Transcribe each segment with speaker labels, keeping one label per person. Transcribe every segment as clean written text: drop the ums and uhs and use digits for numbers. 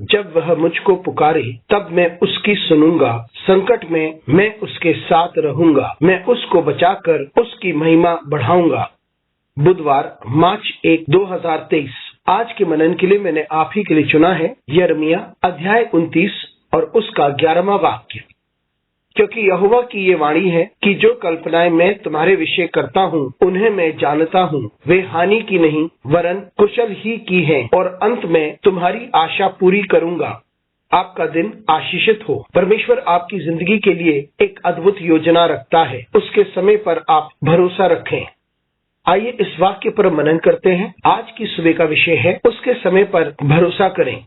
Speaker 1: जब वह मुझको पुकारे तब मैं उसकी सुनूंगा। संकट में मैं उसके साथ रहूंगा। मैं उसको बचाकर उसकी महिमा बढ़ाऊंगा। बुधवार मार्च 1, 2023। आज के मनन के लिए मैंने आप ही के लिए चुना है यिर्मयाह अध्याय 29 और उसका 11वां वाक्य। क्योंकि यहोवा की ये वाणी है कि जो कल्पनाएं मैं तुम्हारे विषय करता हूँ उन्हें मैं जानता हूँ। वे हानि की नहीं वरन कुशल ही की हैं और अंत में तुम्हारी आशा पूरी करूंगा। आपका दिन आशीषित हो। परमेश्वर आपकी जिंदगी के लिए एक अद्भुत योजना रखता है। उसके समय पर आप भरोसा रखें। आइए इस वाक्य पर मनन करते हैं। आज की सुबह का विषय है उसके समय पर भरोसा करें।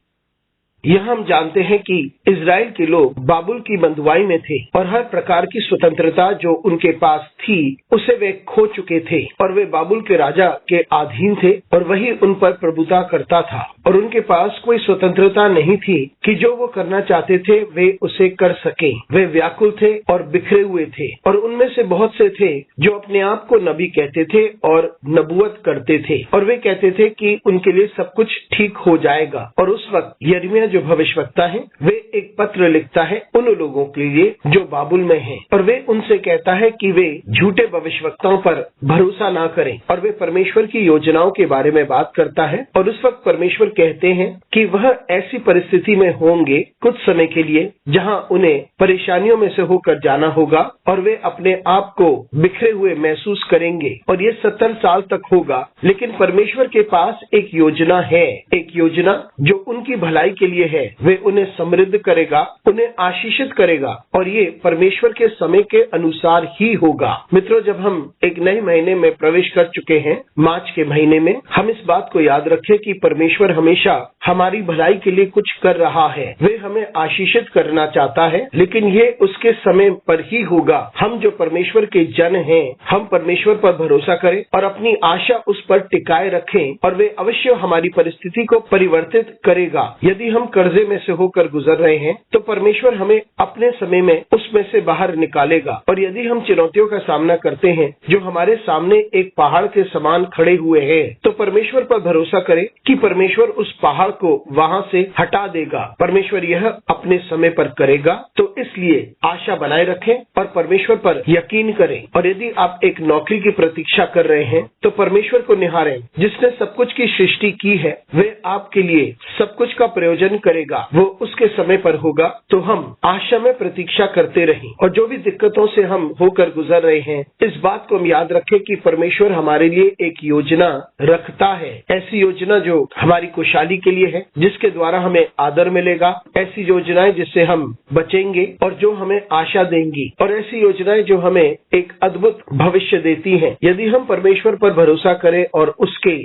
Speaker 1: यह हम जानते हैं कि इजराइल के लोग बाबुल की बंधुआई में थे और हर प्रकार की स्वतंत्रता जो उनके पास थी उसे वे खो चुके थे और वे बाबुल के राजा के अधीन थे और वही उन पर प्रभुता करता था और उनके पास कोई स्वतंत्रता नहीं थी कि जो वो करना चाहते थे वे उसे कर सके। वे व्याकुल थे और बिखरे हुए थे और उनमें से बहुत से थे जो अपने आप को नबी कहते थे और नबूवत करते थे और वे कहते थे कि उनके लिए सब कुछ ठीक हो जाएगा। और उस वक्त यिर्मयाह जो भविष्यवक्ता है वे एक पत्र लिखता है उन लोगों के लिए जो बाबुल में हैं और वे उनसे कहता है कि वे झूठे भविष्यवक्ताओं पर भरोसा ना करें और वे परमेश्वर की योजनाओं के बारे में बात करता है। और उस वक्त परमेश्वर कहते हैं कि वह ऐसी परिस्थिति में होंगे कुछ समय के लिए जहां उन्हें परेशानियों में से होकर जाना होगा और वे अपने आप को बिखरे हुए महसूस करेंगे और ये 70 साल तक होगा। लेकिन परमेश्वर के पास एक योजना है, एक योजना जो उनकी भलाई के लिए है। वे उन्हें समृद्ध करेगा, उन्हें आशीषित करेगा और ये परमेश्वर के समय के अनुसार ही होगा। मित्रों, जब हम एक नए महीने में प्रवेश कर चुके हैं, मार्च के महीने में, हम इस बात को याद रखें कि परमेश्वर हमेशा हमारी भलाई के लिए कुछ कर रहा है। वे हमें आशीषित करना चाहता है, लेकिन ये उसके समय पर ही होगा। हम जो परमेश्वर के जन हैं, हम परमेश्वर पर भरोसा करें और अपनी आशा उस पर टिकाए रखें और वे अवश्य हमारी परिस्थिति को परिवर्तित करेगा। यदि हम कर्जे में से होकर गुजर रहे हैं तो परमेश्वर हमें अपने समय में उसमें से बाहर निकालेगा। और यदि हम चुनौतियों का सामना करते हैं जो हमारे सामने एक पहाड़ के समान खड़े हुए हैं तो परमेश्वर पर भरोसा करें कि परमेश्वर उस पहाड़ को वहां से हटा देगा। परमेश्वर यह अपने समय पर करेगा। तो इसलिए आशा बनाए रखें और परमेश्वर पर यकीन करें। और यदि आप एक नौकरी की प्रतीक्षा कर रहे हैं तो परमेश्वर को निहारें जिसने सब कुछ की सृष्टि की है। वे आपके लिए सब कुछ का प्रयोजन करेगा, वो उसके समय पर होगा। तो हम आशा में प्रतीक्षा करते रहें और जो भी दिक्कतों से हम होकर गुजर रहे हैं इस बात को हम याद रखें कि परमेश्वर हमारे लिए एक योजना रखता है। ऐसी योजना जो हमारी खुशहाली के लिए है, जिसके द्वारा हमें आदर मिलेगा। ऐसी योजनाएं जिससे हम बचेंगे और जो हमें आशा देंगी और ऐसी योजनाएं जो हमें एक अद्भुत भविष्य देती हैं। यदि हम परमेश्वर पर भरोसा करें और उसके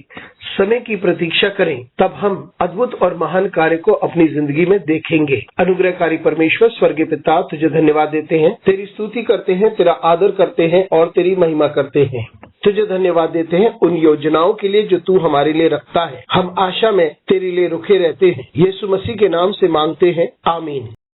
Speaker 1: समय की प्रतीक्षा करें तब हम अद्भुत और महान कार्य को अपनी जिंदगी में देखेंगे। अनुग्रहकारी परमेश्वर स्वर्गीय पिता, तुझे धन्यवाद देते हैं, तेरी स्तुति करते हैं, तेरा आदर करते हैं और तेरी महिमा करते हैं। तुझे धन्यवाद देते हैं उन योजनाओं के लिए जो तू हमारे लिए रखता है। हम आशा में तेरे लिए रुके रहते हैं। यीशु मसीह के नाम से मांगते हैं, आमीन।